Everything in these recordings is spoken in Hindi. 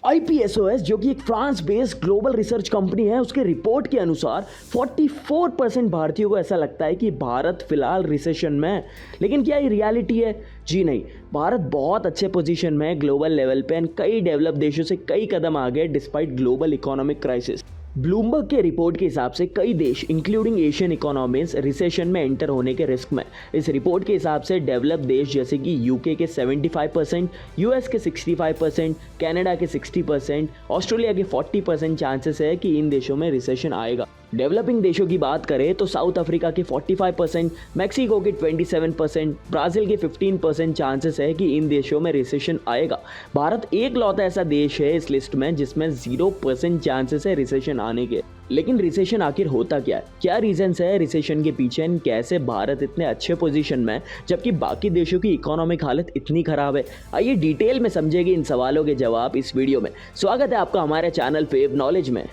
IPSOS जो कि एक France based global research company है, उसके रिपोर्ट के अनुसार 44% भारतीयों को ऐसा लगता है कि भारत फिलहाल रिसेशन में है। लेकिन क्या ये रियलिटी है? जी नहीं। भारत बहुत अच्छे पोजीशन में है ग्लोबल लेवल पे एंड कई डेवलप देशों से कई कदम आगे despite global economic crisis. Bloomberg के रिपोर्ट के हिसाब से कई देश इंक्लूडिंग एशियन इकोनॉमीज रिसेशन में एंटर होने के रिस्क में। इस रिपोर्ट के हिसाब से डेवलप देश जैसे कि यूके के 75%, यूएस के 65%, कनाडा के 60%, ऑस्ट्रेलिया के 40% चांसेस है कि इन देशों में रिसेशन आएगा। डेवलपिंग देशों की बात करें तो साउथ अफ्रीका के 45%, मैक्सिको के 27%, ब्राज़ील के 15% चांसेस है कि इन देशों में रिसेशन आएगा। भारत एक लौता ऐसा देश है इस लिस्ट में जिसमें 0% चांसेस है रिसेशन आने के। लेकिन रिसेशन आखिर होता क्या है? क्या रीजंस है रिसेशन के पीछे एंड कैसे भारत इतने अच्छे पोजीशन में जबकि बाकी देशों की इकोनॉमिक हालत इतनी खराब है? आइए डिटेल में समझेंगे इन सवालों के जवाब इस वीडियो में। स्वागत है आपका हमारे चैनल फेव नॉलेज में।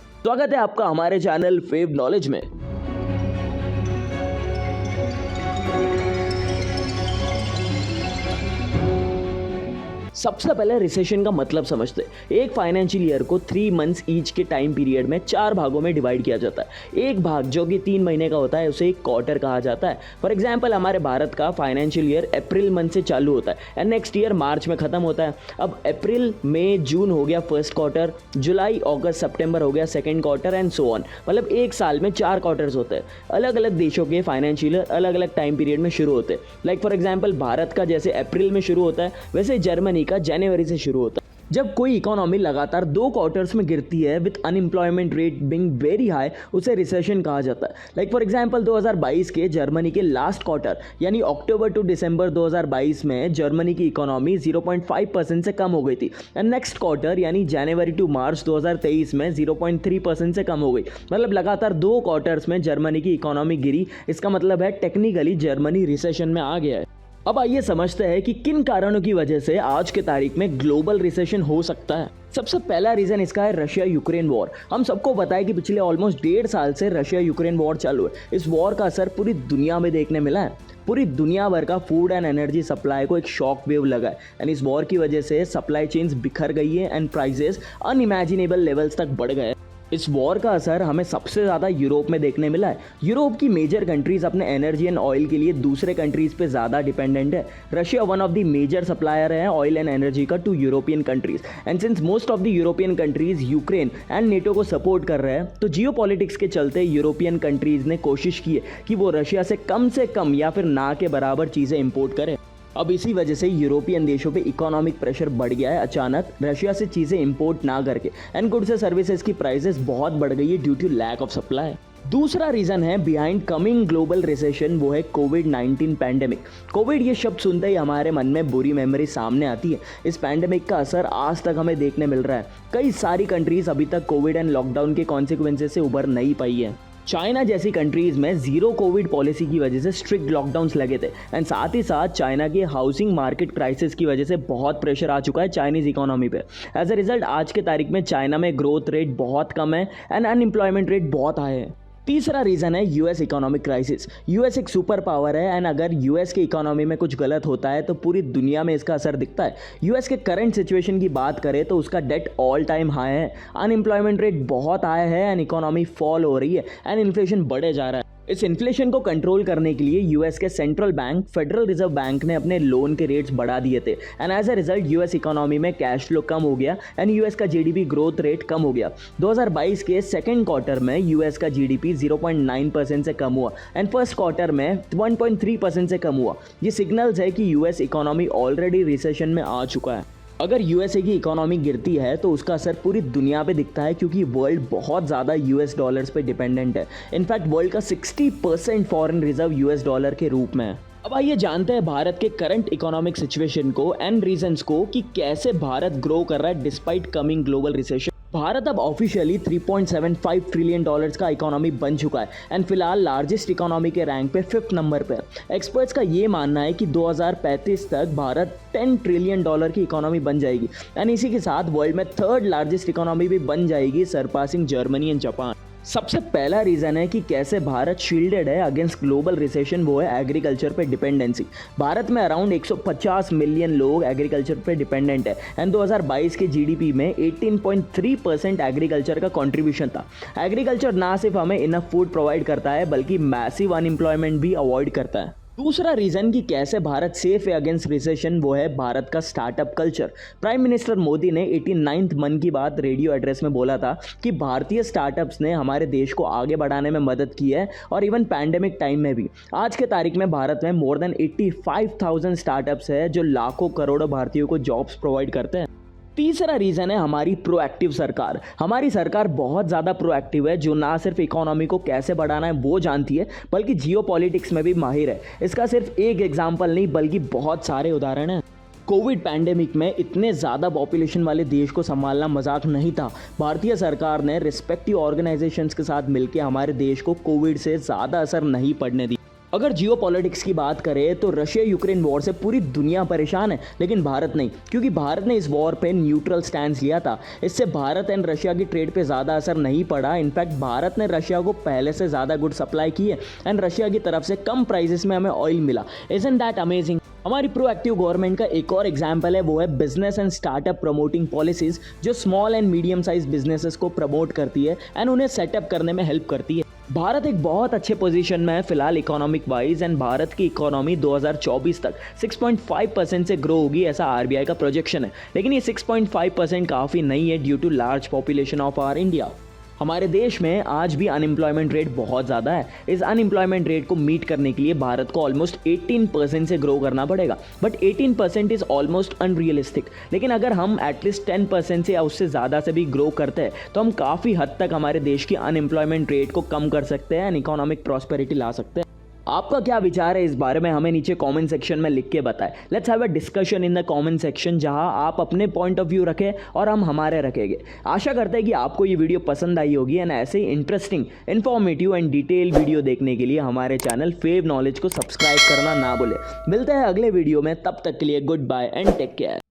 सबसे पहले रिसेशन का मतलब समझते हैं। एक फाइनेंशियल ईयर को 3 मंथ्स ईच के टाइम पीरियड में 4 भागों में डिवाइड किया जाता है। एक भाग जो कि 3 महीने का होता है उसे एक क्वार्टर कहा जाता है। फॉर एग्जांपल हमारे भारत का फाइनेंशियल ईयर अप्रैल मंथ से चालू होता है एंड नेक्स्ट ईयर मार्च में खत्म होता है। अब अप्रैल मई जून हो गया फर्स्ट क्वार्टर, जुलाई अगस्त सितंबर हो गया second quarter and so on. मतलब एक साल में 4 क्वार्टर्स होते हैं। अलग अलग देशों के फाइनेंशियल ईयर अलग अलग टाइम पीरियड में शुरू होते हैं। लाइक फॉर एग्जाम्पल भारत का जैसे अप्रैल में शुरू होता है वैसे जर्मनी का जनवरी से शुरू होता है। जब कोई इकोनॉमी लगातार 2 क्वार्टर्स में गिरती है with unemployment rate being very high, उसे रिसेशन कहा जाता है। लाइक फॉर एग्जांपल 2022 के जर्मनी के लास्ट क्वार्टर यानी अक्टूबर टू दिसंबर 2022 में जर्मनी की इकोनॉमी 0.5% से कम हो गई थी एंड नेक्स्ट क्वार्टर यानी जनवरी टू मार्च 2023 में 0.3% से कम हो गई। मतलब लगातार 2 क्वार्टर्स में जर्मनी की इकोनॉमी गिरी। इसका मतलब है टेक्निकली जर्मनी रिसेशन में आ गया है। अब आइए समझते हैं कि किन कारणों की वजह से आज के तारीख में ग्लोबल रिसेशन हो सकता है। सबसे पहला रीजन इसका है रशिया यूक्रेन वॉर। हम सबको पता है कि पिछले ऑलमोस्ट 1.5 साल से रशिया यूक्रेन वॉर चालू है। इस वॉर का असर पूरी दुनिया में देखने मिला है। पूरी दुनिया भर का फूड एंड एनर्जी सप्लाई को एक शॉक वेव लगा है एंड इस वॉर की वजह से सप्लाई चेन्स बिखर गई है एंड प्राइसेस अनइमेजिनेबल लेवल्स तक बढ़ गए। इस वॉर का असर हमें सबसे ज़्यादा यूरोप में देखने मिला है। यूरोप की मेजर कंट्रीज अपने एनर्जी एंड ऑयल के लिए दूसरे कंट्रीज पे ज़्यादा डिपेंडेंट है। Russia one of the major supplier है ऑयल एंड एनर्जी का to European countries and since most of the European countries Ukraine and NATO को सपोर्ट कर रहे हैं तो जियोपॉलिटिक्स के चलते यूरोपियन कंट्रीज ने कोशिश की है कि वो रशिया से कम या फिर ना के बराबर चीज़ें इंपोर्ट करें। अब इसी वजह से यूरोपियन देशों पे इकोनॉमिक प्रेशर बढ़ गया है अचानक रशिया से चीज़ें इंपोर्ट ना करके एंड गुड्स एंड सर्विसेज की प्राइसेस बहुत बढ़ गई है due to lack of supply. दूसरा रीजन है बिहाइंड कमिंग ग्लोबल रिसेशन, वो है कोविड-19 पैंडेमिक। कोविड ये शब्द सुनते ही हमारे मन में बुरी मेमोरी सामने आती है। इस पैंडेमिक का असर आज तक हमें देखने मिल रहा है। कई सारी कंट्रीज अभी तक कोविड एंड लॉकडाउन के कॉन्सिक्वेंसेस से उभर नहीं पाई है। चाइना जैसी कंट्रीज में जीरो कोविड पॉलिसी की वजह से स्ट्रिक्ट लॉकडाउन्स लगे थे एंड साथ ही साथ चाइना के हाउसिंग मार्केट क्राइसिस की वजह से बहुत प्रेशर आ चुका है चाइनीज इकोनॉमी पे। एज अ रिजल्ट आज के तारीख में चाइना में ग्रोथ रेट बहुत कम है एंड अनएम्प्लॉयमेंट रेट बहुत हाई है। तीसरा रीज़न है यूएस इकोनॉमिक क्राइसिस। यूएस एक सुपर पावर है एंड अगर यूएस की इकोनॉमी में कुछ गलत होता है तो पूरी दुनिया में इसका असर दिखता है। यूएस के करंट सिचुएशन की बात करें तो उसका डेट ऑल टाइम हाई है, अनएम्प्लॉयमेंट रेट बहुत हाई है एंड इकोनॉमी फॉल हो रही है एंड इन्फ्लेशन बढ़े जा रहा है। इस इन्फ्लेशन को कंट्रोल करने के लिए यूएस के central bank federal reserve bank ने अपने लोन के रेट्स बढ़ा दिए थे and as a result US economy में कैश फ्लो कम हो गया एंड यूएस का जीडीपी ग्रोथ रेट कम हो गया। 2022 के सेकंड क्वार्टर में यूएस का जीडीपी 0.9% से कम हुआ एंड फर्स्ट क्वार्टर में 1.3% से कम हुआ। ये सिग्नल्स है कि यूएस इकोनॉमी ऑलरेडी रिसेशन में आ चुका है। अगर यूएसए की इकोनॉमी गिरती है तो उसका असर पूरी दुनिया पे दिखता है क्योंकि वर्ल्ड बहुत ज़्यादा यूएस डॉलर्स पे डिपेंडेंट है। इनफैक्ट वर्ल्ड का 60% फॉरेन रिजर्व यूएस डॉलर के रूप में है। अब आइए जानते हैं भारत के करंट इकोनॉमिक सिचुएशन को एंड रीजंस को कि कैसे भारत ग्रो कर रहा है despite coming global recession. Bharat अब ऑफिशियली $3.75 ट्रिलियन का इकोनॉमी बन चुका है एंड फिलहाल लार्जेस्ट इकोनॉमी के रैंक पे 5th नंबर पे है। एक्सपर्ट्स का ये मानना है कि 2035 तक भारत $10 ट्रिलियन की इकोनॉमी बन जाएगी एंड इसी के साथ वर्ल्ड में 3rd लार्जेस्ट इकोनॉमी भी बन जाएगी, सरपासिंग जर्मनी एंड जापान। सबसे पहला रीज़न है कि कैसे भारत शील्डेड है अगेंस्ट ग्लोबल रिसेशन, वो है एग्रीकल्चर पे डिपेंडेंसी। भारत में अराउंड 150 मिलियन लोग एग्रीकल्चर पे डिपेंडेंट है एंड 2022 के जीडीपी में 18.3% एग्रीकल्चर का कंट्रीब्यूशन था। एग्रीकल्चर ना सिर्फ हमें इनफ फूड प्रोवाइड करता है बल्कि मैसिव अनएम्प्लॉयमेंट भी अवॉइड करता है। दूसरा रीज़न कि कैसे भारत सेफ है अगेंस्ट रिसेशन, वो है भारत का startup culture. Prime minister Modi ने 89th मन की बात रेडियो एड्रेस में बोला था कि भारतीय स्टार्टअप्स ने हमारे देश को आगे बढ़ाने में मदद की है और इवन पैंडेमिक टाइम में भी। आज के तारीख में भारत में मोर देन 85,000 स्टार्टअप्स है जो लाखों करोड़ों भारतीयों को जॉब्स प्रोवाइड करते हैं। तीसरा रीज़न है हमारी प्रोएक्टिव सरकार। हमारी सरकार बहुत ज़्यादा प्रोएक्टिव है, जो ना सिर्फ इकोनॉमी को कैसे बढ़ाना है वो जानती है बल्कि जियोपॉलिटिक्स में भी माहिर है। इसका सिर्फ एक एग्जाम्पल नहीं बल्कि बहुत सारे उदाहरण हैं। कोविड पैंडेमिक में इतने ज़्यादा पॉपुलेशन वाले देश को संभालना मजाक नहीं था। भारतीय सरकार ने रिस्पेक्टिव ऑर्गेनाइजेशंस के साथ मिलकर हमारे देश को कोविड से ज़्यादा असर नहीं पड़ने दी। अगर जियोपॉलिटिक्स की बात करें तो रशिया यूक्रेन वॉर से पूरी दुनिया परेशान है, लेकिन भारत नहीं, क्योंकि भारत ने इस वॉर पे न्यूट्रल स्टैंड लिया था। इससे भारत एंड रशिया की ट्रेड पे ज़्यादा असर नहीं पड़ा। इनफैक्ट भारत ने रशिया को पहले से ज़्यादा गुड सप्लाई की है एंड रशिया की तरफ से कम प्राइसेस में हमें ऑयल मिला। Isn't that amazing. हमारी प्रोएक्टिव गवर्नमेंट का एक और एग्जाम्पल है, वो है business and startup promoting policies, जो small and medium size businesses को प्रमोट करती है एंड उन्हें सेटअप करने में हेल्प करती है। भारत एक बहुत अच्छे पोजीशन में है फिलहाल इकोनॉमिक वाइज एंड भारत की इकोनॉमी 2024 तक 6.5% से ग्रो होगी, ऐसा आरबीआई का प्रोजेक्शन है। लेकिन ये 6.5% काफ़ी नहीं है due to large population of our India. हमारे देश में आज भी अनएम्प्लॉयमेंट रेट बहुत ज़्यादा है। इस अनएम्प्लॉयमेंट रेट को मीट करने के लिए भारत को ऑलमोस्ट 18% से ग्रो करना पड़ेगा, बट 18% इज़ ऑलमोस्ट अनरियलिस्टिक। लेकिन अगर हम एटलीस्ट 10% से या उससे ज़्यादा से भी ग्रो करते हैं तो हम काफ़ी हद तक हमारे देश की अनएम्प्लॉयमेंट रेट को कम कर सकते हैं एंड इकोनॉमिक प्रॉस्पेरिटी ला सकते हैं। आपका क्या विचार है इस बारे में, हमें नीचे कमेंट सेक्शन में लिख के बताएं। Let's have a discussion in the comment section, जहां आप अपने पॉइंट ऑफ व्यू रखें और हम हमारे रखेंगे। आशा करते हैं कि आपको ये वीडियो पसंद आई होगी एंड ऐसे ही interesting, informative and detail video देखने के लिए हमारे चैनल फेव नॉलेज को सब्सक्राइब करना ना भूलें। मिलते हैं अगले वीडियो में, तब तक के लिए goodbye and take care.